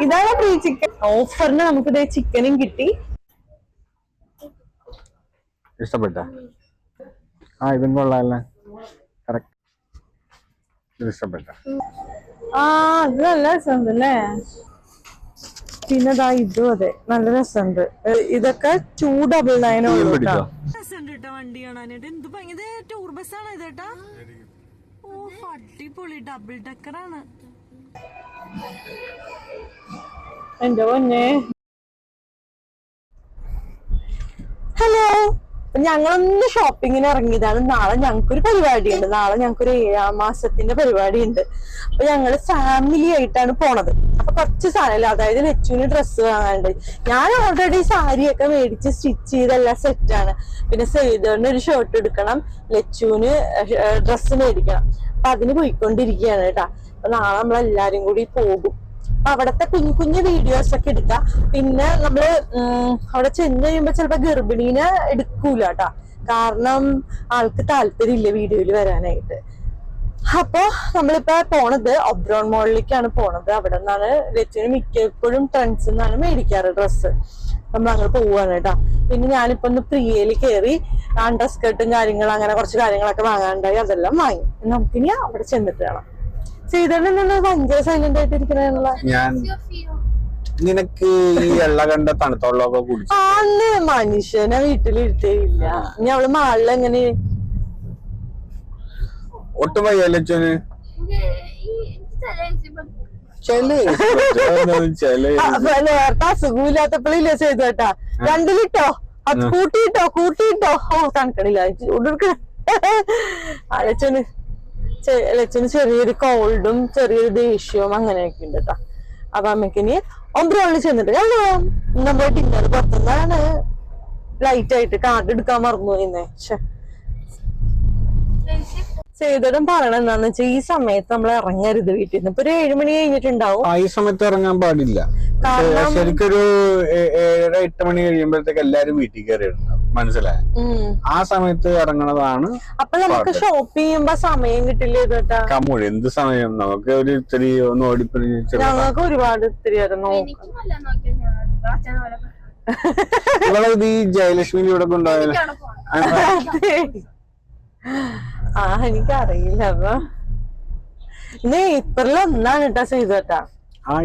ഇതാണ് free chicken ഓഫറിന് നമുക്ക് ചിക്കനും കിട്ടി. ഇഷ്ടപ്പെട്ട ഇതും കൊള്ളാല്ലേ, ഇഷ്ടപ്പെട്ട അത് നല്ല രസമുണ്ടല്ലേ. പിന്നെതാ ഇതും അതെ നല്ല രസമുണ്ട്. ഇതൊക്കെ 299 രസമുണ്ട് വണ്ടി കാണാനായിട്ട്. എന്ത് ഭയങ്കര ടൂർ ബസ്സാണ് ഇതേട്ടാ. ഓ അടിപൊളി ഡബിൾ ഡെക്കറാണ് എന്റെ പൊന്നെ. ഹലോ, ഞങ്ങളൊന്ന് ഷോപ്പിങ്ങിന് ഇറങ്ങിയതാണ്. നാളെ ഞങ്ങൾക്കൊരു പരിപാടിയുണ്ട്. നാളെ ഞങ്ങൾക്കൊരു 7ാം മാസത്തിന്റെ പരിപാടി ഉണ്ട്. അപ്പൊ ഞങ്ങള് ഫാമിലി ആയിട്ടാണ് പോണത്. അപ്പൊ കുറച്ച് സാധനമില്ല, അതായത് ലച്ചുവിന് ഡ്രസ്സ് വാങ്ങാനുണ്ട്. ഞാൻ ഓൾറെഡി സാരിയൊക്കെ മേടിച്ച് സ്റ്റിച്ച് ചെയ്തെല്ലാം സെറ്റാണ്. പിന്നെ സൈദറിന് ഒരു ഷർട്ട് എടുക്കണം, ലച്ചുവിന് ഡ്രസ്സ് മേടിക്കണം. അപ്പൊ അതിന് പോയിക്കൊണ്ടിരിക്കുകയാണ് കേട്ടാ. അപ്പൊ നാളെ നമ്മളെല്ലാരും കൂടി പോകും. അവിടത്തെ കുഞ്ഞു കുഞ്ഞു വീഡിയോസ് ഒക്കെ എടുക്കാം. പിന്നെ നമ്മള് അവിടെ ചെന്ന് കഴിയുമ്പോ ചിലപ്പോ ഗർഭിണീനെ എടുക്കൂല കേട്ടാ, കാരണം ആൾക്ക് താല്പര്യമില്ല വീഡിയോയിൽ വരാനായിട്ട്. അപ്പൊ നമ്മളിപ്പോ പോണത് ഒബ്രോൺ മോളിലേക്കാണ് പോണത്. അവിടെ നിന്നാണ് ലച്ചുവിന് മിക്കപ്പോഴും ട്രെൻഡ്സ് നിന്നാണ് മേടിക്കാറ് ഡ്രസ്സ്. നമ്മൾ അങ്ങനെ പോവാണ് കേട്ടാ. പിന്നെ ഞാനിപ്പോ ഒന്ന് പ്രിയയില് കയറി അണ്ടർ സ്കേർട്ടും കാര്യങ്ങളും അങ്ങനെ കുറച്ച് കാര്യങ്ങളൊക്കെ വാങ്ങാനുണ്ടായി, അതെല്ലാം വാങ്ങി. നമുക്കിനി അവിടെ ചെന്നിട്ട് വേണം. ചെയ്തോണ്ട് ഭയങ്കര സൈലന്റ് ആയിട്ടിരിക്കണ. നിനക്ക് ഈ വെള്ള കണ്ട തണുത്തുള്ളൊക്കെ കുടിച്ചു അന്ന് മനുഷ്യനെ വീട്ടിലിരുത്തേയില്ല. ഇനി അവള് മാളിൽ എങ്ങനെ ഒട്ടും വയ്യല്ലച്ചോന് നേരത്തെ അസുഖമില്ലാത്തപ്പോഴില്ലേ ചെയ്തോട്ടാ 2 ലിറ്റോ അത് കൂട്ടിയിട്ടോ തണുക്കണില്ല ലച്ചന് ചെറിയൊരു കോൾഡും ചെറിയൊരു ദേഷ്യവും അങ്ങനെയൊക്കെ ഉണ്ട് കേട്ടാ. അപ്പൊ അമ്മക്കിനി ഒബ്രോണിൽ ചെന്നിട്ട് നമ്മുടെ ഡിന്നർ പുറത്തുനിന്നാണ് ലൈറ്റ് ആയിട്ട് കാർഡ് എടുക്കാൻ മറന്നു ഇന്നേ. ചെയ്തിടും പറയണ എന്താന്ന് വെച്ചാൽ ഈ സമയത്ത് നമ്മൾ ഇറങ്ങരുത് വീട്ടിൽ നിന്ന്. ഇപ്പൊ ഒരു 7 മണി കഴിഞ്ഞിട്ടുണ്ടാവും. ഈ സമയത്ത് ഇറങ്ങാൻ പാടില്ല. ശരിക്കൊരു 7-8 മണി കഴിയുമ്പോഴത്തേക്ക് എല്ലാരും വീട്ടിൽ കയറി ഉണ്ടാവും, മനസ്സിലായ? ആ സമയത്ത് ഇറങ്ങണതാണ്. അപ്പൊ നമുക്ക് ഷോപ്പ് ചെയ്യുമ്പോ സമയം കിട്ടില്ല. ഇതോട്ടാ കമ്മൂഴ് എന്ത് സമയം, നമുക്ക് ഒരു ഇത്തിരി ഒന്ന് ഓടിപ്പിടിച്ച് ഞങ്ങൾക്ക് ഒരുപാട് ഇത്തിരി ഈ ജയലക്ഷ്മിന്റെ ഇവിടെ കൊണ്ടുപോയാലും എനിക്കറിയില്ല. അപ്പൊ ഇന്ന് ഏപ്രിൽ 1 കേട്ടാ ചെയ്തോട്ടാ.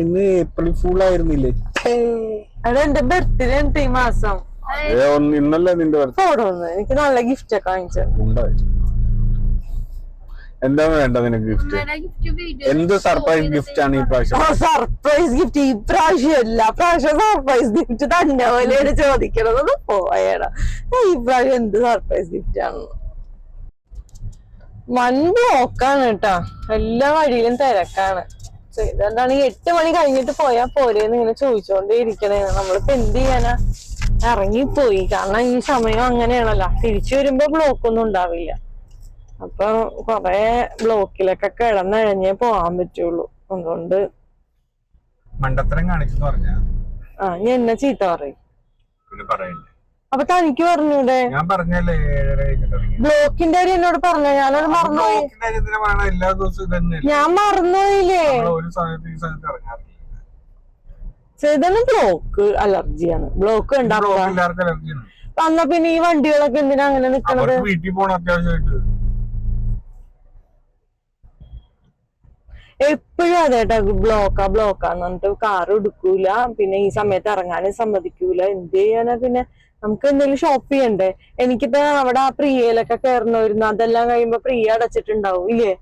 ഇന്ന് ഏപ്രിൽ ഫുൾ ആയിരുന്നില്ലേ? അവിടെ എന്റെ ബർത്ത്ഡേ ഉണ്ട് ഈ മാസം. ഇന്നല്ലേ നിന്റെ ബർത്ത്ഡേ? എനിക്ക് നല്ല ഗിഫ്റ്റ് ഒക്കെ വാങ്ങിച്ചു. എന്താണ് വേണ്ട നിനക്ക് ഗിഫ്റ്റ്? എന്ത് സർപ്രൈസ് ഗിഫ്റ്റ് ആണ് ഈ പ്രാവശ്യം? സർപ്രൈസ് ഗിഫ്റ്റ് ഈ പ്രാവശ്യം അല്ല. പ്രാവശ്യം സർപ്രൈസ് ഗിഫ്റ്റ് തന്നെ പോലെയാണ് ചോദിക്കണത്. പോയടാ, ഈ പ്രാവശ്യം എന്ത് സർപ്രൈസ് ഗിഫ്റ്റ് ആണെന്ന്. വൻ ബ്ലോക്കാണ് കേട്ടാ, എല്ലാ വഴിയിലും തിരക്കാണ്. അതുകൊണ്ടാണ് 8 മണി കഴിഞ്ഞിട്ട് പോയാ പോരേന്ന് ഇങ്ങനെ ചോദിച്ചോണ്ടേ ഇരിക്കണേ. നമ്മളിപ്പോ എന്ത് ചെയ്യാനാ, ഇറങ്ങിപ്പോയി. കാരണം ഈ സമയം അങ്ങനെയാണല്ലോ, തിരിച്ചു വരുമ്പോ ബ്ലോക്കൊന്നും ഉണ്ടാവില്ല. അപ്പൊ കൊറേ ബ്ലോക്കിലൊക്കെ കിടന്നഴഞ്ഞേ പോവാൻ പറ്റുള്ളൂ. അതുകൊണ്ട് മണ്ടത്തരം കാണിച്ചെന്ന് പറഞ്ഞ ഞാൻ എന്നെ ചീത്ത പറയും. അപ്പൊ തനിക്ക് പറഞ്ഞൂടെ? ഞാൻ പറഞ്ഞല്ലേ ബ്ലോക്കിന്റെ കാര്യം എന്നോട് പറഞ്ഞ, ഞാനത് മറന്നുപോയി. ഞാൻ മറന്നുപോയില്ലേ. ചെയ്തന്നെ ബ്ലോക്ക് അലർജിയാണ്. ബ്ലോക്ക് ഉണ്ടാവും. എന്നാ പിന്നെ ഈ വണ്ടികളൊക്കെ എന്തിനാ അങ്ങനെ നിക്കണത്? വീട്ടിൽ പോണ അത്യാവശ്യമായിട്ട് എപ്പോഴും അതേട്ടാ, ബ്ലോക്കാന്ന് പറഞ്ഞിട്ട് കാർ എടുക്കൂല. പിന്നെ ഈ സമയത്ത് ഇറങ്ങാനും സമ്മതിക്കൂല. എന്ത് ചെയ്യാനാ പിന്നെ? നമുക്ക് എന്തെങ്കിലും ഷോപ്പ് ചെയ്യണ്ടേ? എനിക്കിപ്പോ അവിടെ ആ പ്രിയയിലൊക്കെ കയറണമായിരുന്നു. അതെല്ലാം കഴിയുമ്പോ പ്രിയ അടച്ചിട്ടുണ്ടാവും ഇല്ലേ?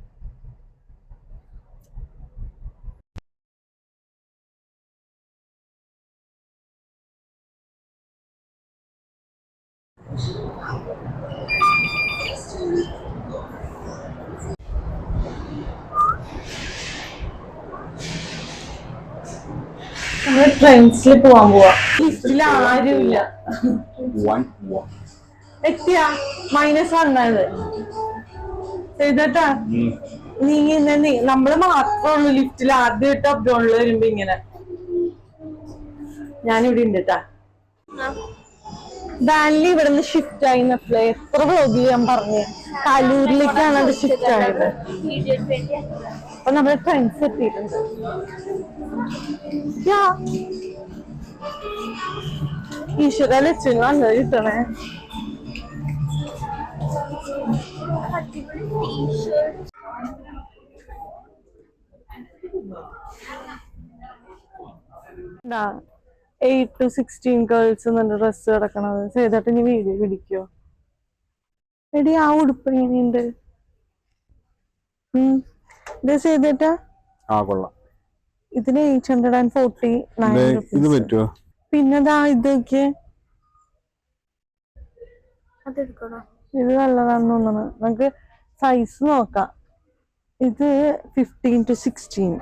നമ്മള് ട്രെൻഡ്സിൽ പോവാൻ പോവാ. ലിസ്റ്റിൽ ആരുമില്ല. എത്തിയാ -1 ചെയ്തട്ടാ. നീ നമ്മള് മാത്രമേ ഉള്ളൂ ലിഫ്റ്റിൽ ആദ്യമായിട്ട് അബ്രോണിൽ വരുമ്പോ ഇങ്ങനെ. ഞാനിവിടെ ഉണ്ട് കേട്ടാ. ഡാൻലി ഇവിടെ നിന്ന് ഷിഫ്റ്റ് ആയിന്നപ്പോഴേ എത്ര വ്ലോഗിൽ ഞാൻ പറഞ്ഞു, കലൂരിലേക്കാണ് അത് ഷിഫ്റ്റ് ആയത്. അപ്പൊ നമ്മുടെ ട്രെൻഡ്സ് എത്തിയിട്ടുണ്ട്. ഈശ്വര ലക്ഷ്യം നല്ലത് കിട്ടണേ. $8 to 16 ഗേൾസ് ഡ്രസ് കിടക്കണത്. ചെയ്തിട്ട് ഇനി വീഡിയോ പിടിക്കോ? എടി ആ ഉടുപ്പ് എങ്ങനെയുണ്ട്? ഇത് ചെയ്തിട്ടാ ഇതിന് 849. പിന്നെതാ ഇതൊക്കെ ഇത് നല്ലതാണെന്ന് തോന്നുന്നു. നമുക്ക് സൈസ് നോക്കാം. ഇത് 15 to 16.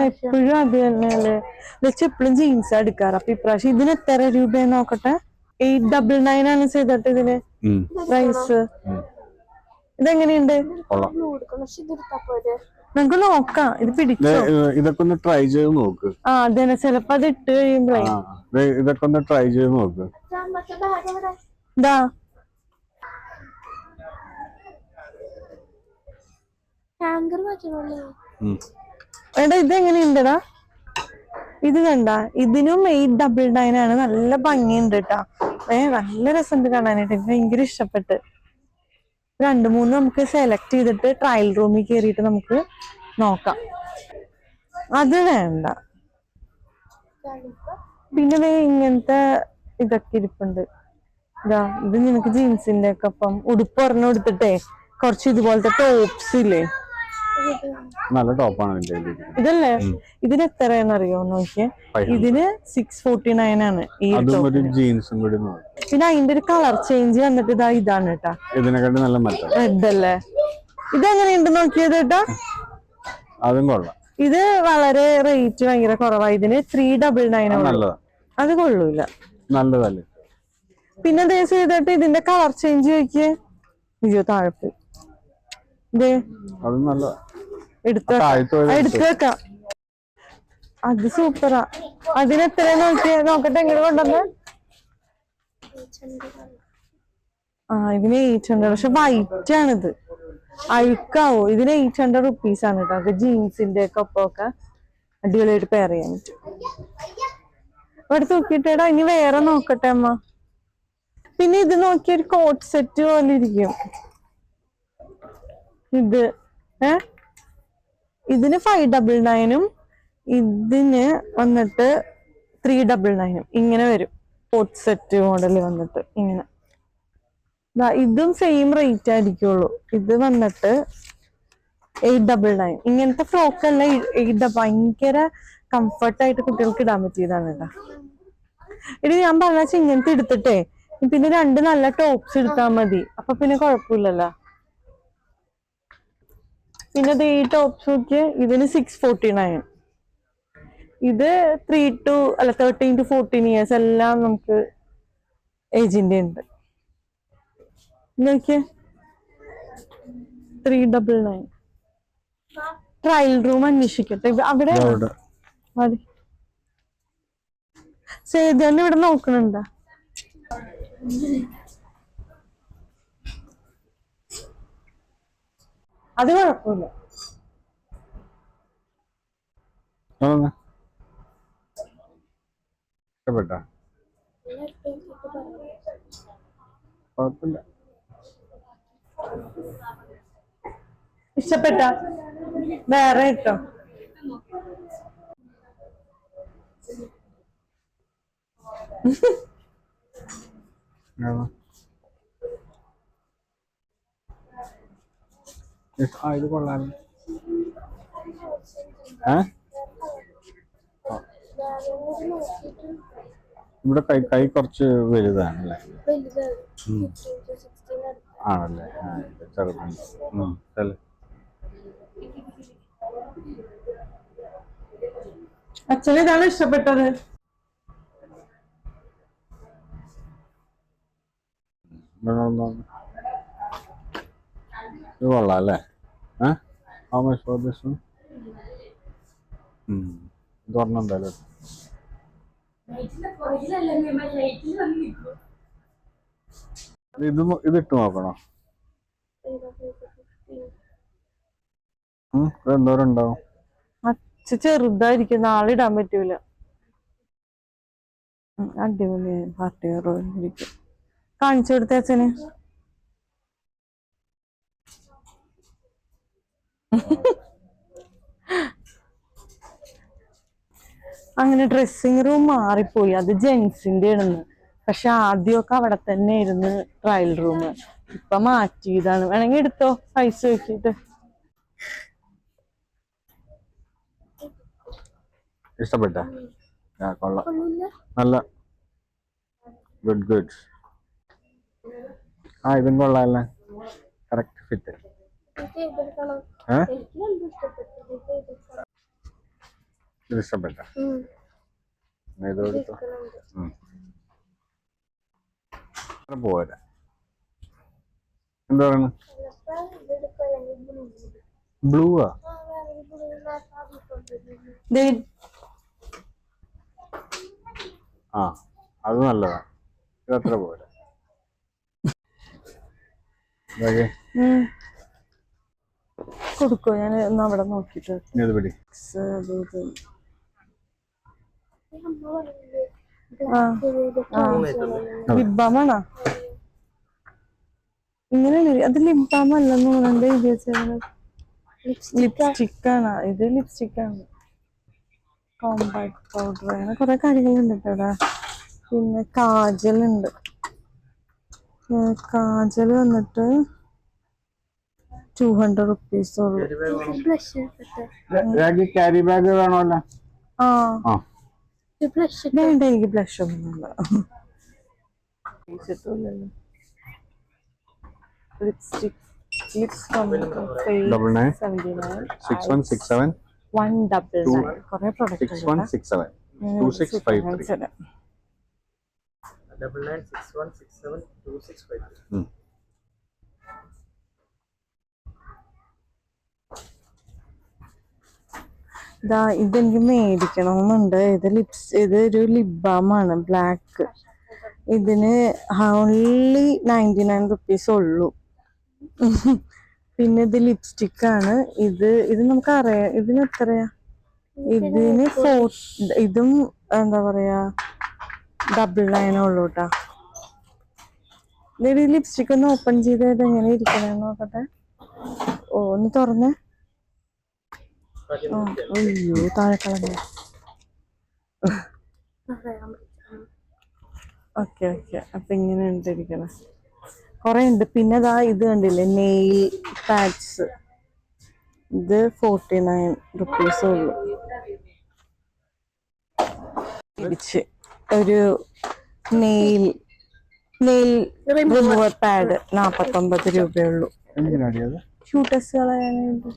എപ്പോഴും അത് തന്നെയല്ലേ. വെച്ച് എപ്പോഴും ജീൻസ് എടുക്കാറ്. അപ്പൊ ഇപ്രാവശ്യം ഇതിന് എത്ര രൂപയെന്ന് നോക്കട്ടെ. 899 ആണ് ചെയ്തിട്ട് ഇതിന് പ്രൈസ്. ഇതെങ്ങനെയുണ്ട്? നമുക്ക് നോക്കാം. ഇത് പിടിച്ചോ? ഇതൊക്കെ ഒന്ന് ട്രൈ ചെയ്ത് നോക്ക്. അതെ, ചിലപ്പോ അത് ഇട്ട് കഴിയുമ്പോഴേ ഇതൊക്കെ ഒന്ന് ട്രൈ ചെയ്ത് നോക്ക്. എടാ ഇതെങ്ങനെയുണ്ടടാ? ഇത് കണ്ട, ഇതിനും 899 ആണ്. നല്ല ഭംഗിയുണ്ട് കേട്ടാ. നല്ല രസമുണ്ട് കാണാനായിട്ട്. എനിക്ക് ഭയങ്കര ഇഷ്ടപ്പെട്ട്. 2-3 നമുക്ക് സെലക്ട് ചെയ്തിട്ട് ട്രയൽ റൂമിൽ കയറിയിട്ട് നമുക്ക് നോക്കാം. അത് വേണ്ട. പിന്നെ ഇങ്ങനത്തെ ഇതൊക്കെ ഇരിപ്പുണ്ട്. ഇത് നിനക്ക് ജീൻസിന്റെ ഒക്കെ ഒപ്പം ഉടുപ്പ് ഒരെണ്ണം എടുത്തിട്ടേ കുറച്ച് ഇതുപോലത്തെ ടോപ്സ് ഇല്ലേ, നല്ല ടോപ്പാണ് ഇതല്ലേ. ഇതിന് എത്രയെന്നറിയോ നോക്കിയേ? ഇതിന് 649 ആണ് ഈ ജീൻസും കൂടി. പിന്നെ അതിന്റെ ഒരു കളർ ചേഞ്ച് വന്നിട്ട് ഇതാണ് കേട്ടാ. ഇതിനെക്കാട്ടി നല്ല റെഡ് അല്ലേ? ഇതെങ്ങനെയുണ്ട് നോക്കിയത് കേട്ടാ? അതും കൊള്ളാം. ഇത് വളരെ റേറ്റ് ഭയങ്കര കുറവാ. ഇതിന് 399. അത് കൊള്ളൂല, നല്ലതല്ലേ. പിന്നെ ദേശം ചെയ്തിട്ട് ഇതിന്റെ കളർ ചേഞ്ച് നോക്കിയേ. അയ്യോ താഴെ എടുത്തു വെക്കാം. അത് സൂപ്പറാ. അതിന് എത്ര നോക്കട്ടെ എങ്ങനെ കൊണ്ടുവന്ന്. ഇതിന് 800. പക്ഷെ വൈറ്റ് ആണിത്, അഴുക്കാവോ? ഇതിന് 800 rupees ആണ് കേട്ടോ. അത് ജീൻസിന്റെ ഒക്കെ ഒപ്പമൊക്കെ അടിപൊളിയായിട്ട് പെയർ ചെയ്യാൻ പറ്റും. ഇവിടെ തൂക്കിട്ടേടാ. ഇനി വേറെ നോക്കട്ടെ അമ്മ. പിന്നെ ഇത് നോക്കിയൊരു കോട്ട് സെറ്റ് പോലെ ഇരിക്കും. ഇതിന് 599 ഇതിന് വന്നിട്ട് 399 ഇങ്ങനെ വരും. കോട്ട് സെറ്റ് മോഡല് വന്നിട്ട് ഇങ്ങനെ. ഇതും സെയിം റേറ്റ് ആയിരിക്കുള്ളൂ. ഇത് വന്നിട്ട് 899. ഇങ്ങനത്തെ ഫ്രോക്ക് എല്ലാം 8 ഭയങ്കര കംഫർട്ടായിട്ട് കുട്ടികൾക്ക് ഇടാൻ പറ്റിയതാണ് കേട്ടോ. ഇത് ഞാൻ പറഞ്ഞ ഇങ്ങനത്തെ എടുത്തിട്ടേ പിന്നെ 2 നല്ല ടോപ്സ് എടുത്താൽ മതി. അപ്പൊ പിന്നെ കുഴപ്പമില്ലല്ലോ. പിന്നെ ഈ ടോപ്സ് നോക്കിയ ഇതിന് 649. ഇത് 13 to 14 years എല്ലാം നമുക്ക് ഏജിന്റെ ഉണ്ട്. നോക്കിയേ 399. ട്രയൽ റൂം അന്വേഷിക്കട്ടെ. അവിടെ മതി. സേതന്നെ ഇവിടെ നോക്കണുണ്ട. അത് കുഴപ്പമില്ല. ഇഷ്ടപ്പെട്ട വേറെ ഇട്ടോ? ഇത് കൊള്ളാം. ഇവിടെ കൈ കുറച്ച് വലുതാണല്ലേ? ആണല്ലേ? ചെറുതാണ്. അച്ഛന് ഇതാണ് ഇഷ്ടപ്പെട്ടത്. ഇത് കൊള്ളാം അല്ലേ? How much for this one? ഇത് ഒരെണ്ണം എന്തായാലും ഇത് ഇട്ട് നോക്കണോ? എന്തോരം ഉണ്ടാവും? ചെറുതായിരിക്കും, നാളെ ഇടാൻ പറ്റൂല. അടിപൊളി പാർട്ടി വെയർ ഇരിക്കും. കാണിച്ചു കൊടുത്ത അച്ഛന്. അങ്ങനെ ഡ്രസ്സിങ് റൂം മാറിപ്പോയി, അത് ജെൻസിന്റെ ആണെന്ന്. പക്ഷെ ആദ്യമൊക്കെ അവിടെ തന്നെ ആയിരുന്നു ട്രയൽ റൂം. ഇപ്പൊ മാറ്റിയതാണ്. വേണമെങ്കിൽ എടുത്തോ, പൈസ വെച്ചിട്ട്. ഇഷ്ടപ്പെട്ട? കൊള്ളാം, നല്ല ഗുഡ്. ഇതും കൊള്ളാല്ലേ, കറക്റ്റ് ഫിറ്റ്. ഇത് ഇഷ്ടപ്പെട്ട? പോരാ, എന്താ പറയുക? ബ്ലൂവാ? അത് നല്ലതാ. ഇതത്ര പോരാ. കൊടുക്കോ? ഞാൻ ഒന്ന് അവിടെ നോക്കിട്ട്. ലിബാമാണോ? ഇങ്ങനെയാണ് അത്. ലിബാം അല്ലെന്ന് തോന്നുന്നുണ്ട്. ലിപ്സ്റ്റിക് ആണ് ഇത്. ലിപ്സ്റ്റിക് ആണ്. കോമ്പാക്ട് പൗഡർ, അങ്ങനെ കുറെ കാര്യങ്ങളുണ്ട് കേട്ടാ. പിന്നെ കാജൽ ഉണ്ട്. കാജൽ വന്നിട്ട് 200 rupees ഉള്ളു. ക്യാരി ബാഗ് വേണമല്ലോ. വേണ്ട, എനിക്ക് ബ്ലഷ് ഒന്നുമില്ല. Lipstick lips 6167 199. കുറെ പ്രൊഡക്റ്റ് 6167 2653. 996167 2653. ഇതെനിക്ക് മേടിക്കണമെന്നുണ്ട്. ഇതൊരു ലിപ് ബാം ആണ്, ബ്ലാക്ക്. ഇതിന് ഓൺലി 99 rupees ഉള്ളൂ. പിന്നെ ഇത് ലിപ്സ്റ്റിക് ആണ്. ഇത് നമുക്കറിയാം. ഇതിന് എത്രയാ? ഇതും എന്താ പറയാ, 99 ഉള്ളൂ കേട്ടാ. ഇത് ലിപ്സ്റ്റിക് ഒന്ന് ഓപ്പൺ ചെയ്ത് എങ്ങനെ ഇരിക്കണെന്ന് നോക്കട്ടെ. ഒന്ന് തുറന്നേ. അയ്യോ, താഴെ കളഞ്ഞു. ഓക്കെ. അപ്പൊ ഇങ്ങനെ ഇരിക്കണം. കൊറേ ഉണ്ട്. പിന്നെ ഇത് കണ്ടില്ലേ, നെയിൽ പാഡ്സ്. ഇത് 49 rupees ഉള്ളു. ഒരു നെയിൽ റിമൂവർ പാഡ് 49 രൂപയുള്ളൂ. ക്യൂട്ടസ് കളയാനായിട്ട്.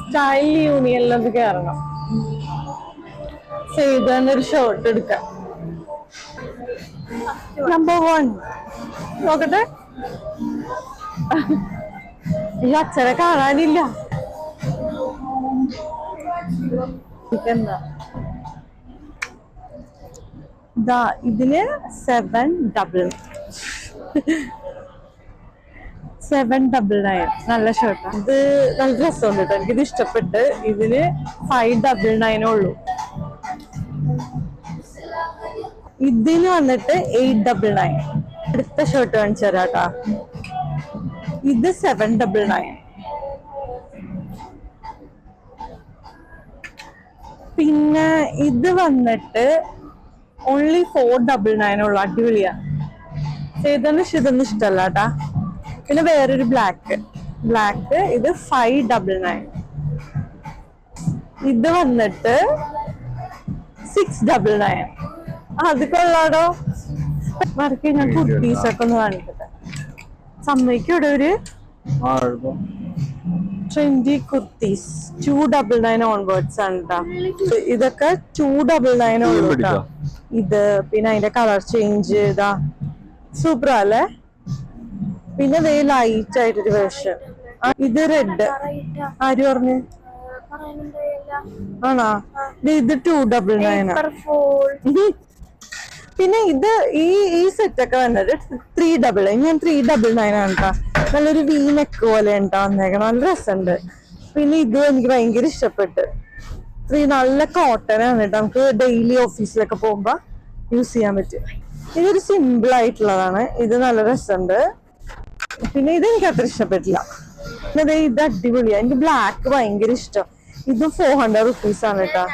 സ്റ്റൈൽ യൂണിയനിലൊന്ന് കയറണം. ചെയ്തൊരു ഷോർട്ട് എടുക്കാം. നമ്പർ 1 നോക്കട്ടെ. ഈ അച്ഛനെ കാണാനില്ല. എന്താ ഇതിന് 799. നല്ല ഷർട്ടാണ് ഇത്. നല്ല രസമുണ്ട് കേട്ടോ, എനിക്കിത് ഇഷ്ടപ്പെട്ട്. ഇതിന് 599 ഉള്ളൂ. ഇതിന് വന്നിട്ട് 899. അടുത്ത ഷർട്ട് കാണിച്ചു തരാട്ടാ. ഇത് 799. പിന്നെ ഇത് വന്നിട്ട് ഓൺലി 499 ഉള്ളു. അടിപൊളിയാ. ഇതൊന്നും ഇഷ്ടമല്ല കേട്ടാ. പിന്നെ വേറൊരു ബ്ലാക്ക്. ഇത് 599. ഇത് വന്നിട്ട് 699. അത് കൊള്ളാടോ. വർക്ക് ഞാൻ കുർത്തീസൊക്കെ ഒന്ന് കാണിക്കട്ടെ. സമ്മതിക്കും. ഇവിടെ ഒരു ട്രെൻഡി കുർത്തീസ് 299 ഓൺവേർഡ്സ് ആണ് കേട്ടോ. ഇതൊക്കെ 299 ഉള്ളൂ കേട്ടോ. ഇത് പിന്നെ അതിന്റെ കളർ ചേഞ്ച് സൂപ്പർ അല്ലേ. പിന്നെ ലൈറ്റ് ആയിട്ടൊരു വേർഷൻ. ഇത് റെഡ്. ആര് പറഞ്ഞു? ആണോ? ഇത് 299. പിന്നെ ഈ സെറ്റ് ഒക്കെ വന്നത് 399. ഞാൻ 399 ആണ് കേട്ടോ. നല്ലൊരു വി നെക്ക് പോലെ ഉണ്ടാ വന്നേക്കണം. നല്ല രസമുണ്ട്. പിന്നെ ഇതും എനിക്ക് ഭയങ്കര ഇഷ്ടപ്പെട്ട്. നല്ല കോട്ടൺ ആണ് കേട്ടോ, നമുക്ക് ഡെയിലി ഓഫീസിലൊക്കെ പോകുമ്പോ യൂസ് ചെയ്യാൻ പറ്റും. ഇതൊരു സിമ്പിൾ ആയിട്ടുള്ളതാണ്, ഇത് നല്ല രസമുണ്ട്. പിന്നെ ഇത് എനിക്ക് അത്ര ഇഷ്ടപ്പെട്ടില്ല. പിന്നെ ഇത് അടിപൊളിയാ, എനിക്ക് ബ്ലാക്ക് ഭയങ്കര ഇഷ്ടം. ഇത് 400 റുപ്പീസ് ആണ് കേട്ടോ.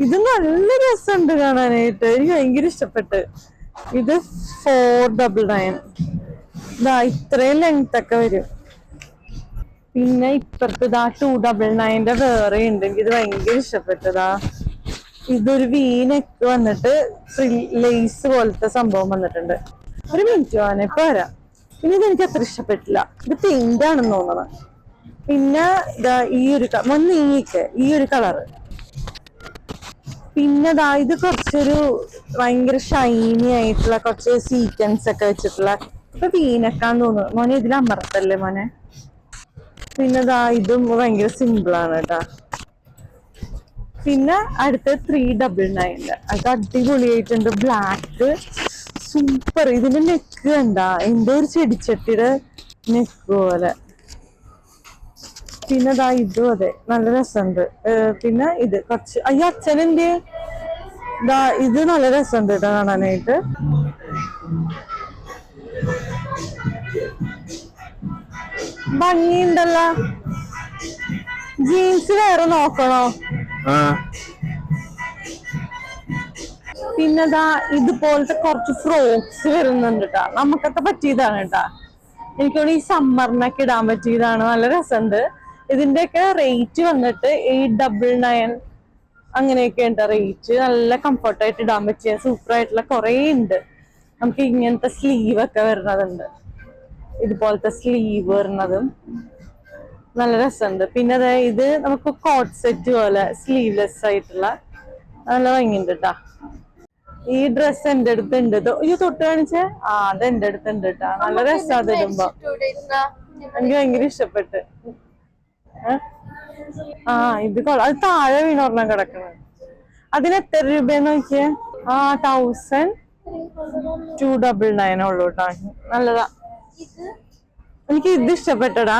ഇത് നല്ല രസമുണ്ട് കാണാനായിട്ട്, എനിക്ക് ഭയങ്കര ഇഷ്ടപ്പെട്ട്. ഇത് 499. ഇതാ ഇത്രയും ലെങ്ത് ഒക്കെ വരും. പിന്നെ ഇപ്പുറത്ത് ഇതാ 299 വേറെ ഉണ്ട്, എനിക്ക് ഇത് ഭയങ്കര ഇഷ്ടപ്പെട്ടതാ. ഇതൊരു വീനൊക്കെ വന്നിട്ട് ലേസ് പോലത്തെ സംഭവം വന്നിട്ടുണ്ട്. ഒരു മിനിറ്റ് വാനെ ഇപ്പൊ വരാം. പിന്നെ ഇതെനിക്ക് അത്ര ഇഷ്ടപ്പെട്ടില്ല, ഇത് പെയിന്റ് ആണെന്ന് തോന്നണം. പിന്നെ ഇതാ ഈ ഒരു ഈ ഒരു കളറ്. പിന്നെ ദാ ഇത് കുറച്ചൊരു ഭയങ്കര ഷൈനി ആയിട്ടുള്ള കുറച്ച് സീക്വൻസ് ഒക്കെ വെച്ചിട്ടുള്ള, ഇപ്പൊ വീനക്കാന്ന് തോന്നുന്നു മോനെ, ഇതിൽ അമർത്തല്ലേ മോനെ. പിന്നെ ദാ ഇതും ഭയങ്കര സിമ്പിൾ ആണ് കേട്ടാ. പിന്നെ അടുത്ത 399, അത് അടിപൊളിയായിട്ടുണ്ട്, ബ്ലാക്ക് സൂപ്പർ. ഇതിന്റെ നെക്ക് കണ്ടാ എന്തോ ഒരു ചെടിച്ചട്ടിയുടെ നെക്ക് പോലെ. പിന്നെ ദാ ഇതും അതെ നല്ല രസമുണ്ട്. പിന്നെ ഇത് കുറച്ച് അച്ഛനെന്റെ ദാ ഇത് നല്ല രസമുണ്ട് കേട്ടോ കാണാനായിട്ട്. ഭംഗിയുണ്ടല്ലോ. ജീൻസ് വേറെ നോക്കണോ? പിന്നെതാ ഇതുപോലത്തെ കുറച്ച് ഫ്രോക്സ് വരുന്നുണ്ട് കേട്ടാ, നമുക്കൊക്കെ പറ്റിയതാണ് കേട്ടാ. എനിക്കോട് ഈ സമ്മറിനൊക്കെ ഇടാൻ പറ്റിയതാണ്, നല്ല രസമുണ്ട്. ഇതിന്റെയൊക്കെ റേറ്റ് വന്നിട്ട് 899 അങ്ങനെയൊക്കെ ഉണ്ട് റേറ്റ്. നല്ല കംഫർട്ടായിട്ട് ഇടാൻ പറ്റിയ സൂപ്പർ ആയിട്ടുള്ള കുറെ ഉണ്ട്. നമുക്ക് ഇങ്ങനത്തെ സ്ലീവ് ഒക്കെ വരുന്നതുണ്ട്, ഇതുപോലത്തെ സ്ലീവ് വരുന്നതും നല്ല രസമുണ്ട്. പിന്നെ ഇത് നമുക്ക് കോട്ട് സെറ്റ് പോലെ സ്ലീവ്ലെസ് ആയിട്ടുള്ള നല്ല ഭംഗിയുണ്ട് കേട്ടാ. ഈ ഡ്രസ് എന്റെ അടുത്ത് ഉണ്ട്, ഈ തൊട്ട് കാണിച്ചേ. അത് എന്റെ അടുത്ത് ഉണ്ട് കേട്ടാ, നല്ല രസാ അത് ഇടുമ്പോ. എനിക്ക് ഭയങ്കര ഇഷ്ടപ്പെട്ട്. ഇത് അത് താഴെ വീണോർണം കിടക്കുന്നത്. അതിന് എത്ര രൂപയെന്ന് നോക്കിയേ? 1299 ഉള്ളൂ കേട്ടാ, നല്ലതാ. എനിക്ക് ഇത് ഇഷ്ടപ്പെട്ടടാ,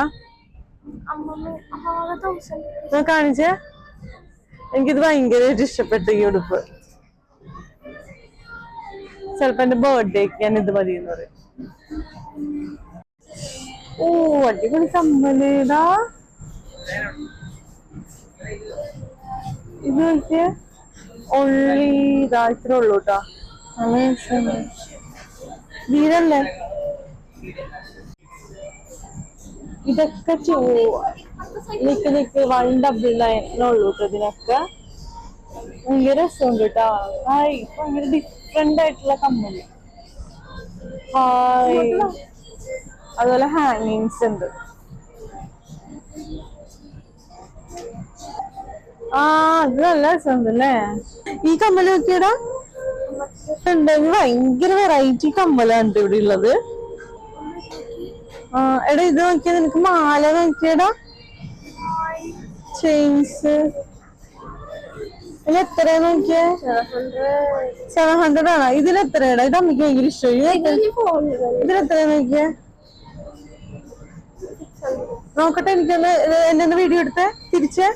കാണിച്ചേ. എനിക്കിത് ഭയങ്കരമായിട്ട് ഇഷ്ടപ്പെട്ടു ഈ ഉടുപ്പ്. ചിലപ്പോ എന്റെ ബർത്ത്ഡേക്ക് ഞാൻ ഇത് മതി എന്ന് പറയും. ഓ അടിപൊളി കമ്മലേതാ ഇത് നോക്കിയേ. ഒള്ളി ഇതാ ഇത്ര ഉള്ളൂ കേട്ടാ, വീരല്ലേ. ഇതൊക്കെ നിക്ക് 199 ഉള്ളൂ കേട്ടോ. ഇതിനൊക്കെ ഭയങ്കര രസമുണ്ട് കേട്ടാ. ഹായ്, ഭയങ്കര ഡിഫറെന്റ് ആയിട്ടുള്ള കമ്മല്. ഹായ്, അതുപോലെ ഹാങ്ങിങ്സ് ഉണ്ട്. അത് നല്ല രസമുണ്ട് അല്ലേ. ഈ കമ്മല് നോക്കിയടാ, ഭയങ്കര വെറൈറ്റി കമ്മലാണ് ഇവിടെ ഉള്ളത്. എടാ ഇത് നോക്കിയാ, നിനക്ക് മാല നോക്കിയടാ, ചെയിൻസ്. ഇതിന് എത്രയാ നോക്കിയേ? 700 ആണോ? ഇതിന് എത്രയാടാ? ഇത് അമ്മയ്ക്ക് ഭയങ്കര ഇഷ്ടമായി. ഇതിന് എത്രയാ നോക്കിയേ? നോക്കട്ടെ, എനിക്കൊന്ന് എന്നെ വീഡിയോ എടുത്തേ തിരിച്ചേ.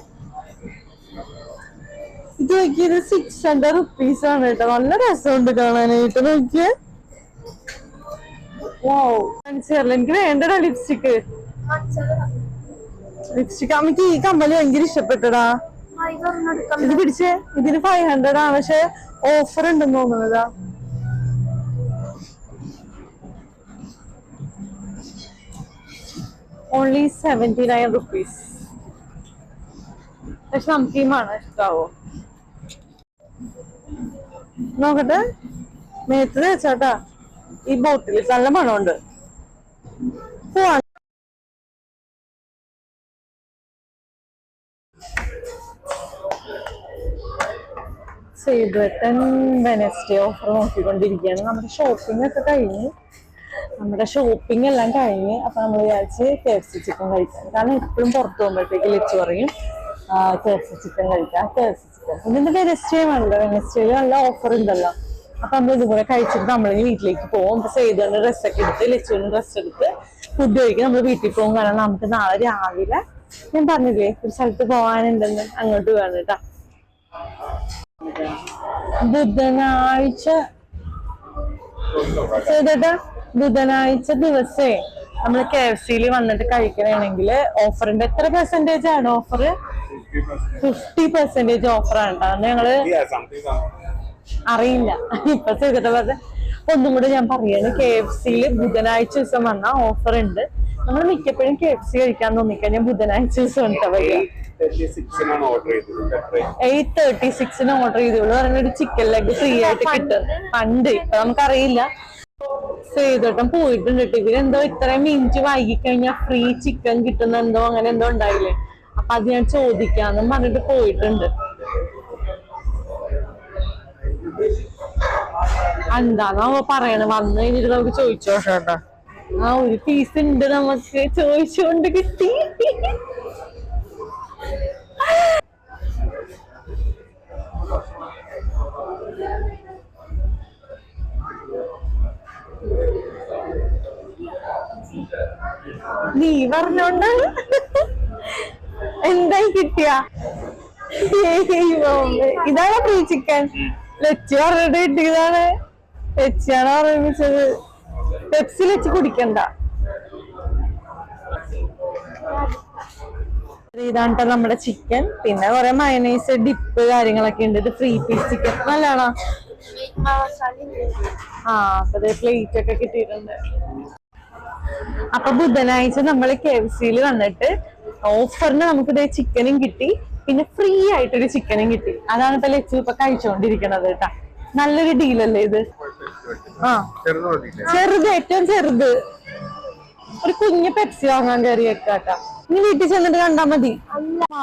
ഇത് നോക്കിയത് 600 റുപ്പീസ് ആണ് കേട്ടോ, നല്ല രസമുണ്ട് കാണാനായിട്ട്. നോക്കിയേ, എനിക്ക് വേണ്ടടാ ലിപ്സ്റ്റിക്ക്. അമ്മക്ക് ഈ കമ്മല് ഭയങ്കര ഇഷ്ടപ്പെട്ടടാ. ഇത് പിടിച്ചേ, ഇതിന് 500 ആണ്, പക്ഷെ ഓഫർ ഉണ്ടെന്ന് തോന്നുന്നതാ. Only 79 rupees. പക്ഷെ നമുക്ക് ഈ മണം ഇഷ്ടാവോ നോക്കട്ടെ. മേത്ത് വെച്ചാട്ടാ, ഈ ബോട്ടിൽ നല്ല മണമുണ്ട്. സേബട്ടൻ വെനസ്ഡേ ഓഫർ നോക്കിക്കൊണ്ടിരിക്കുകയാണ്. നമ്മുടെ ഷോപ്പിംഗ് എല്ലാം കഴിഞ്ഞ് അപ്പൊ നമ്മൾ വിചാരിച്ച് KFC ചിക്കൻ കഴിക്കാൻ. കാരണം എപ്പോഴും പുറത്തു പോകുമ്പോഴത്തേക്ക് ലിച്ചു പറയും KFC ചിക്കൻ കഴിക്കാം, KFC ചിക്കൻ. ഇതിന്റെ വെനസ്ഡേ ആണല്ലോ, വെനസ്ഡേയിൽ നല്ല ഓഫർ ഉണ്ടല്ലോ. അപ്പൊ നമ്മൾ ഇതുപോലെ കഴിച്ചിട്ട് നമ്മൾ വീട്ടിലേക്ക് പോകും. സേതുവിന്റെ ഡ്രസ്സൊക്കെ എടുത്ത്, ലിച്ചുവിന്റെ ഡ്രസ്സ് എടുത്ത് ഫുഡ് കഴിക്കും, നമ്മൾ വീട്ടിൽ പോകും. കാരണം നമുക്ക് നാളെ രാവിലെ ഞാൻ പറഞ്ഞില്ലേ ഒരു സ്ഥലത്ത് പോകാനുണ്ടെന്ന്, അങ്ങോട്ട് പോകാൻ കേട്ടാ. ബുധനാഴ്ച ചെയ്തിട്ട് ബുധനാഴ്ച ദിവസേ നമ്മള് KFC-യിൽ വന്നിട്ട് കഴിക്കണമെങ്കിൽ ഓഫറിന്റെ എത്ര പെർസെന്റേജ് ആണ് ഓഫർ? 50% ഓഫറാണ് കേട്ടോ. ഞങ്ങള് അറിയില്ല ഇപ്പൊ ചെയ്തിട്ട് പറഞ്ഞ. ഒന്നും കൂടെ ഞാൻ പറയാണ്, KFC-ൽ ബുധനാഴ്ച ദിവസം വന്ന ഓഫർ ഉണ്ട്. നമ്മൾ മിക്കപ്പോഴും KFC കഴിക്കാൻ തോന്നിക്കഴിഞ്ഞാൽ ബുധനാഴ്ച ദിവസം ഉണ്ടാ വരിക. 8:36 ഓർഡർ ചെയ്തോളൂ. ഒരു ചിക്കൻ ലെഗ് ഫ്രീ ആയിട്ട് കിട്ടും. പണ്ട്, ഇപ്പൊ നമുക്കറിയില്ല. സേതോട്ടം പോയിട്ടുണ്ട് കേട്ടോ. ഇവരെന്തോ ഇത്രയും മിനിറ്റ് വൈകി കഴിഞ്ഞാൽ ഫ്രീ ചിക്കൻ കിട്ടുന്ന എന്തോ അങ്ങനെ എന്തോ ഉണ്ടായില്ലേ. അപ്പൊ അത് ഞാൻ ചോദിക്കാന്നും പറഞ്ഞിട്ട് പോയിട്ടുണ്ട്. എന്താണോ പറയണ, വന്നു കഴിഞ്ഞിട്ട് നമുക്ക് ചോദിച്ചോട്ടോ. ആ ഒരു പീസ് ഉണ്ട് നമുക്ക്, ചോദിച്ചുകൊണ്ട് കിട്ടി. നീ പറഞ്ഞോണ്ടാണ്. എന്തായി കിട്ടിയ? ഇതാണ് ഫ്രീ ചിക്കൻ. ലച്ചു പറഞ്ഞിട്ട് കിട്ടിയതാണ്. ലച്ചിയാണ് ഓർമ്മിച്ചത്. പെപ്സി വെച്ച് കുടിക്കണ്ട. ഇതാണ് നമ്മുടെ ചിക്കൻ. പിന്നെ കുറെ മയനൈസ് ഡിപ്പ് കാര്യങ്ങളൊക്കെ ഉണ്ട്. ഇത് ഫ്രീ പീസ് ചിക്കൻ നല്ലതാണോ? ആ അപ്പൊ പ്ലേറ്റ് ഒക്കെ കിട്ടിയിട്ടുണ്ട്. അപ്പൊ ബുധനാഴ്ച നമ്മൾ KFC-യിൽ വന്നിട്ട് ഓഫറിന് നമുക്ക് ഇതേ ചിക്കനും കിട്ടി, പിന്നെ ഫ്രീ ആയിട്ടൊരു ചിക്കനും കിട്ടി. അതാണ് ഇപ്പൊ ലച്ചു ഇപ്പൊ കഴിച്ചോണ്ടിരിക്കണത് കേട്ടാ. നല്ലൊരു ഡീലല്ലേ ഇത്? ആ ചെറുത്, ഏറ്റവും ചെറുത്. ഒരു കുഞ്ഞ് പെപ്സി വാങ്ങാൻ കയറിയേക്കാട്ടാ. ഇനി വീട്ടിൽ ചെന്നിട്ട് കണ്ടാ മതി.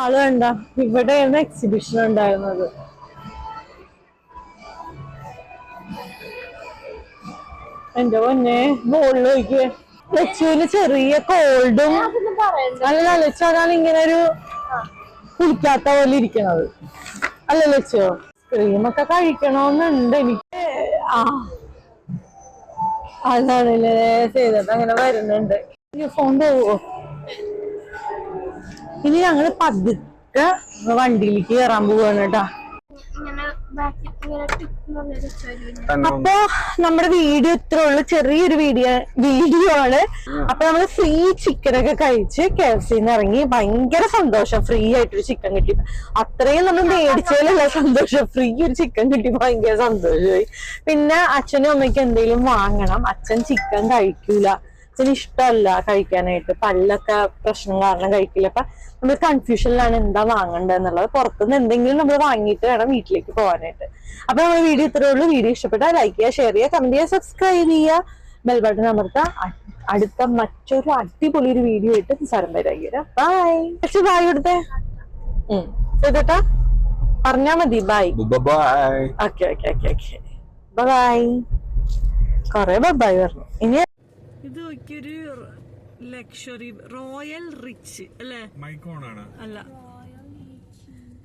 ആള് കണ്ട ഇവിടെയാണ് എക്സിബിഷൻ ഉണ്ടായിരുന്നത്. എന്റെ പൊന്നെ ബോളിൽ ഒഴിക്ക്. ലച്ചുവിന് ചെറിയ കോൾഡും അല്ല. ലച്ചു അതാണ് ഇങ്ങനെ ഒരു കുളിക്കാത്ത പോലെ ഇരിക്കണത് അല്ല ലച്ചു? ക്രീമൊക്കെ കഴിക്കണോന്നുണ്ട് എനിക്ക്. ആ അതാണല്ലേ ചെയ്തിട്ട് അങ്ങനെ വരുന്നുണ്ട്. ഫോൺ പോവോ? ഇനി ഞങ്ങള് പതുക്കെ വണ്ടിയിലേക്ക് കയറാൻ പോവാണ് കേട്ടാ. അപ്പൊ നമ്മുടെ വീഡിയോ ഇത്രേ ഉള്ളു, ചെറിയൊരു വീഡിയോ ആണ്. അപ്പൊ നമ്മള് ഫ്രീ ചിക്കനൊക്കെ കഴിച്ച് KFC-ന്ന് ഇറങ്ങി. ഭയങ്കര സന്തോഷം, ഫ്രീ ആയിട്ടൊരു ചിക്കൻ കിട്ടി. അത്രയും നമ്മൾ മേടിച്ചതിലുള്ള സന്തോഷം, ഫ്രീ ഒരു ചിക്കൻ കിട്ടി ഭയങ്കര സന്തോഷമായി. പിന്നെ അച്ഛനും അമ്മയ്ക്കും എന്തെങ്കിലും വാങ്ങണം. അച്ഛൻ ചിക്കൻ കഴിക്കൂല, അച്ഛന് ഇഷ്ടമല്ല കഴിക്കാനായിട്ട്. പല്ലൊക്കെ പ്രശ്നം കാരണം കഴിക്കില്ല. അപ്പൊ നമ്മൾ കൺഫ്യൂഷനിലാണ് എന്താ വാങ്ങണ്ടെന്നുള്ളത്. പുറത്തുനിന്ന് എന്തെങ്കിലും നമ്മൾ വാങ്ങിയിട്ട് വേണം വീട്ടിലേക്ക് പോകാനായിട്ട്. അപ്പൊ നമ്മൾ വീഡിയോ ഇത്രേ ഉള്ളൂ. വീഡിയോ ഇഷ്ടപ്പെട്ടാൽ ലൈക്ക് ചെയ്യുക, ഷെയർ ചെയ്യുക, കമന്റ് ചെയ്യുക, സബ്സ്ക്രൈബ് ചെയ്യുക, ബെൽ ബട്ടൺ അമർത്തുക. അടുത്ത മറ്റൊരു അടിപൊളി ഒരു വീഡിയോ ആയിട്ട് സാരം വരാം. ബൈ. പക്ഷെ ബൈ കൊടുത്തേ ചെയ്തോട്ടാ, പറഞ്ഞാ മതി. Bye. Okay okay okay okay bye. കൊറേ ബൈ പറഞ്ഞു. ഇനി ഇത് ഒരു ലക്ഷറി റോയൽ റിച്ച് അല്ലേ? അല്ല,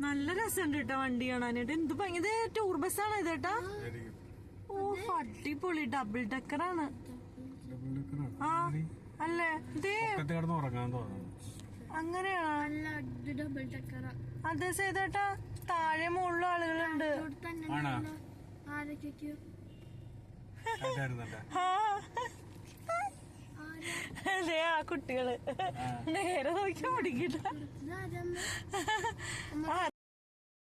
നല്ല രസമുണ്ട് കേട്ടോ വണ്ടി കാണാനായിട്ട്. എന്ത് ഭയങ്കര ടൂർ ബസ്സാണ് ഇത് കേട്ടാ. ഓ അടിപൊളി, ഡബിൾ ഡെക്കറാണ്. ആ അല്ലേ? അങ്ങനെയാണോ? അതെ സേതേട്ടാ, താഴെ മുകളിലും ആളുകളുണ്ട്. അതെ ആ കുട്ടികള് നേരെ നോക്കി ഓടിക്കില്ല.